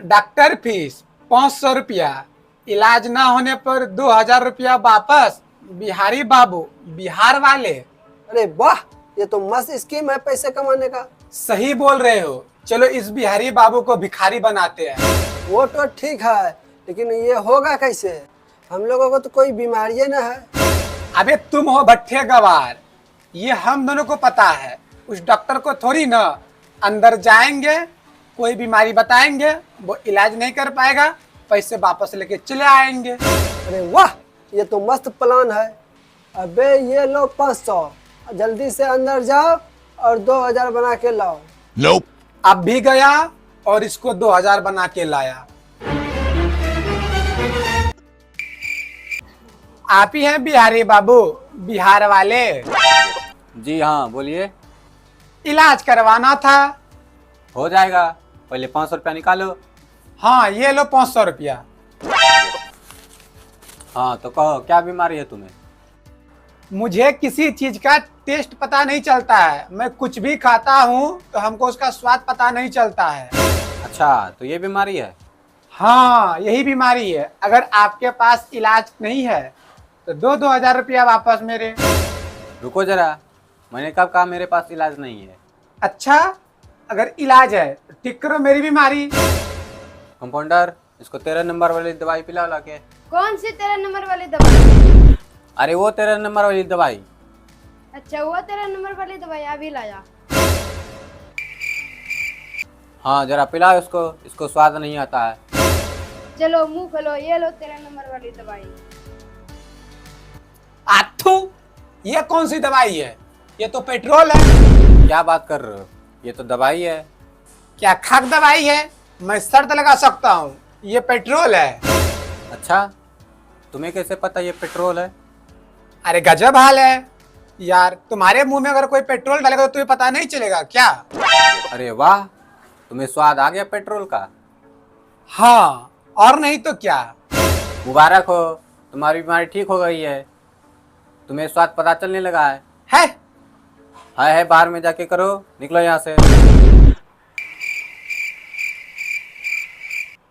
Doctor fees 500 रुपया, इलाज ना होने पर 2000 रुपया वापस। बिहारी बाबू, बिहार वाले। अरे वाह, ये तो मस्त स्कीम है पैसे कमाने का। सही बोल रहे हो, चलो इस बिहारी बाबू को भिखारी बनाते हैं। वो तो ठीक है, लेकिन ये होगा कैसे? हम लोगों को तो कोई बीमारी न है। अबे तुम हो भट्टे गवार, ये हम दोनों को पता है, उस डॉक्टर को थोड़ी ना। अंदर जाएंगे, कोई बीमारी बताएंगे, वो इलाज नहीं कर पाएगा, पैसे वापस लेके चले आएंगे। अरे वाह, ये तो मस्त प्लान है। अबे ये लो 500, जल्दी से अंदर जाओ और 2000 बना के लाओ। Nope. अब भी गया और इसको 2000 बना के लाया। आप ही हैं बिहारी बाबू, बिहार वाले? जी हाँ, बोलिए। इलाज करवाना था। हो जाएगा, पहले 500 रुपया निकालो। हाँ ये लो 500 रुपया। हाँ तो कहो, क्या बीमारी है तुम्हें? मुझे किसी चीज का टेस्ट पता नहीं चलता है, मैं कुछ भी खाता हूँ तो हमको उसका स्वाद पता नहीं चलता है। अच्छा, तो ये बीमारी है? हाँ यही बीमारी है। अगर आपके पास इलाज नहीं है तो 2000 रुपया वापस मेरे। रुको जरा, मैंने कब कहा मेरे पास इलाज नहीं है? अच्छा, अगर इलाज है तो ठीक करो मेरी बीमारी। कंपाउंडर, इसको 13 नंबर वाली दवाई पिलाओ लाके। कौन सी 13 नंबर वाली दवाई? अरे वो 13 नंबर वाली दवाई। अच्छा, वो 13 नंबर वाली दवाई अभी लाया। हाँ जरा पिलाओ इसको, इसको स्वाद नहीं आता है। चलो मुंह खोलो, ये लो 13 नंबर वाली दवाई। आथू, ये कौन सी दवाई है? ये तो पेट्रोल है। क्या बात कर रहे हो, ये तो दवाई है। क्या खाक दवाई है? मैं शर्त लगा सकता हूँ, ये पेट्रोल है। अच्छा, तुम्हें कैसे पता ये पेट्रोल है? अरे गजब हाल है यार, तुम्हारे मुंह में अगर कोई पेट्रोल डालेगा तो तुम्हें पता नहीं चलेगा क्या? अरे वाह, तुम्हें स्वाद आ गया पेट्रोल का। हाँ, और नहीं तो क्या। मुबारक हो, तुम्हारी बीमारी ठीक हो गई है। तुम्हें स्वाद पता चलने लगा है। है? बाहर में जाके करो, निकलो यहाँ से।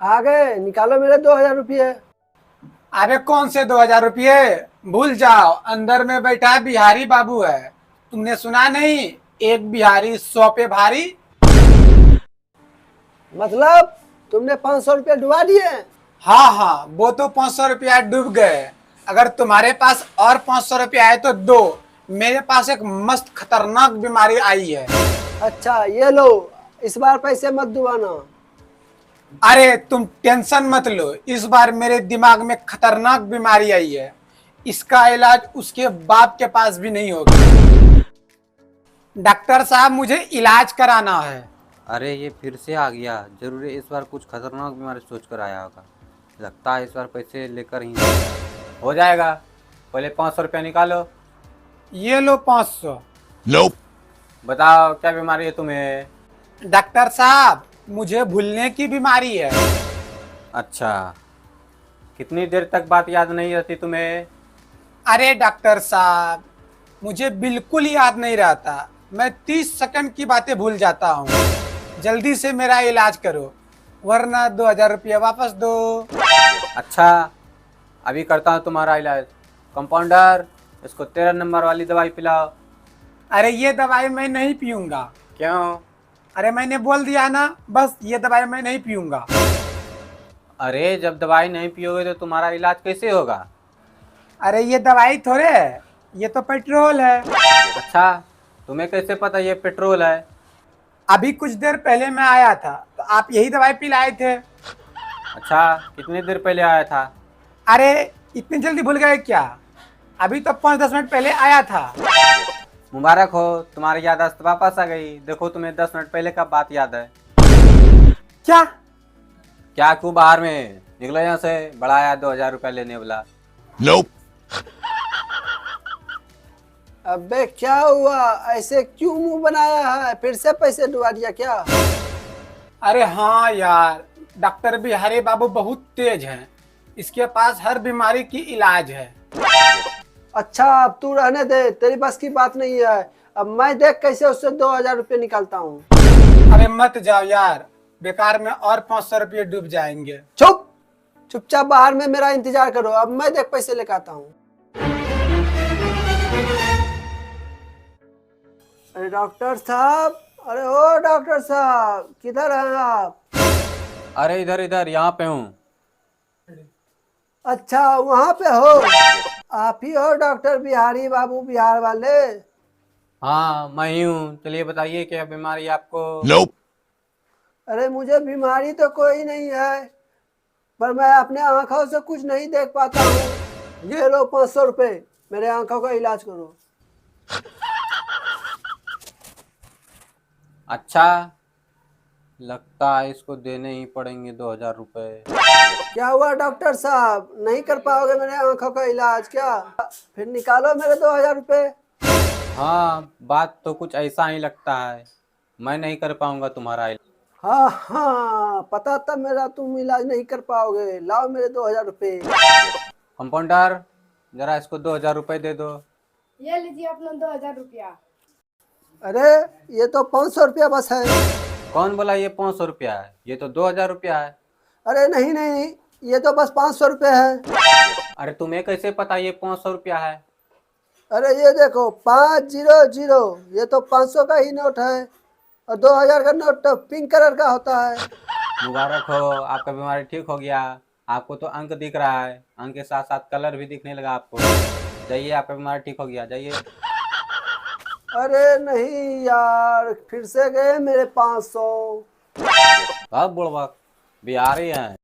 आ गए, निकालो मेरे 2000 रुपये। अरे कौन से 2000 रुपये? भूल जाओ, अंदर में बैठा बिहारी बाबू है। तुमने सुना नहीं, एक बिहारी 100 पे भारी। मतलब तुमने 500 रुपये डुबा दिए? हाँ, वो तो 500 रुपया डूब गए। अगर तुम्हारे पास और 500 रुपया है तो दो। मेरे पास एक मस्त खतरनाक बीमारी आई है। अच्छा ये लो, इस बार पैसे मत डुबाना। अरे तुम टेंशन मत लो, इस बार मेरे दिमाग में खतरनाक बीमारी आई है। इसका इलाज उसके बाप के पास भी नहीं होगा। डॉक्टर साहब, मुझे इलाज कराना है। अरे ये फिर से आ गया, जरूर इस बार कुछ खतरनाक बीमारी सोच कर आया होगा। लगता है इस बार पैसे लेकर ही हो जाएगा। पहले 500 रुपया निकालो। ये लो 500। Nope. बताओ क्या बीमारी है तुम्हें? डॉक्टर साहब, मुझे भूलने की बीमारी है। अच्छा, कितनी देर तक बात याद नहीं रहती तुम्हें? अरे डॉक्टर साहब, मुझे बिल्कुल याद नहीं रहता। मैं 30 सेकंड की बातें भूल जाता हूँ। जल्दी से मेरा इलाज करो, वरना 2000 रुपया वापस दो। अच्छा, अभी करता हूँ तुम्हारा इलाज। कंपाउंडर, इसको 13 नंबर वाली दवाई पिलाओ। अरे ये दवाई मैं नहीं पीऊंगा। क्यों? अरे मैंने बोल दिया ना, बस ये दवाई मैं नहीं पीऊंगा। अरे जब दवाई नहीं पियोगे तो तुम्हारा इलाज कैसे होगा? अरे ये दवाई थोड़े है, ये तो पेट्रोल है। अच्छा, तुम्हें कैसे पता ये पेट्रोल है? अभी कुछ देर पहले मैं आया था तो आप यही दवाई पिलाए थे। अच्छा, कितनी देर पहले आया था? अरे इतनी जल्दी भूल गए क्या? अभी तो 5-10 मिनट पहले आया था। मुबारक हो, तुम्हारी याददाश्त वापस आ गई। देखो, तुम्हें 10 मिनट पहले का बात याद है क्या? क्या? क्यों बाहर में? निकलो यहाँ से, बड़ा आया 2000 रुपया लेने वाला। Nope. अबे क्या हुआ, ऐसे क्यों मुंह बनाया है? फिर से पैसे डुबा दिया क्या? अरे हाँ यार, डॉक्टर बिहारी बाबू बहुत तेज हैं। इसके पास हर बीमारी की इलाज है। अच्छा अब तू रहने दे, तेरी बस की बात नहीं है। अब मैं देख कैसे उससे 2000 रुपये निकालता हूँ। अरे मत जाओ यार, बेकार में और 500 रुपये डूब जाएंगे। चुप, चुपचाप बाहर में मेरा इंतजार करो, अब मैं देख पैसे लेकर आता हूँ। अरे डॉक्टर साहब, अरे ओ डॉक्टर साहब, किधर हैं आप? अरे इधर इधर यहाँ पे हूँ। अच्छा वहाँ पे हो, आप ही हो डॉक्टर बिहारी बाबू, बिहार वाले? हाँ मैं ही हूँ। चलिए बताइए क्या बीमारी है आपको? अरे मुझे बीमारी तो कोई नहीं है, पर मैं अपने आंखों से कुछ नहीं देख पाता हूँ। ये लो 500 रुपये, मेरे आंखों का इलाज करो। अच्छा, लगता है इसको देने ही पड़ेंगे 2000 रुपये। क्या हुआ डॉक्टर साहब, नहीं कर पाओगे मेरे आंखों का इलाज क्या? फिर निकालो मेरे 2000 रुपये। हाँ, बात तो कुछ ऐसा ही लगता है। मैं नहीं कर पाऊंगा तुम्हारा इलाज। हाँ हाँ, पता था मेरा तुम इलाज नहीं कर पाओगे। लाओ मेरे 2000 रुपये। कंपाउंडर, जरा इसको 2000 रुपये दे दो। ये लीजिए अपना 2000 रुपया। अरे ये तो 500 रुपया बस है। कौन बोला ये 500 रुपया है? ये तो 2000 रुपया है। अरे नहीं नहीं, ये तो बस 500 रुपये है। अरे तुम्हें कैसे पता ये 500 रुपया है? अरे ये देखो 500, ये तो 500 का ही नोट है, और 2000 का नोट तो पिंक कलर का होता है। मुबारक हो, आपका बीमारी ठीक हो गया। आपको तो अंक दिख रहा है, अंक के साथ साथ कलर भी दिखने लगा आपको। जाइए, आपका बीमारी ठीक हो गया, जाइए। अरे नहीं यार, फिर से गए मेरे 500। अब बुड़बक बिहारी हैं।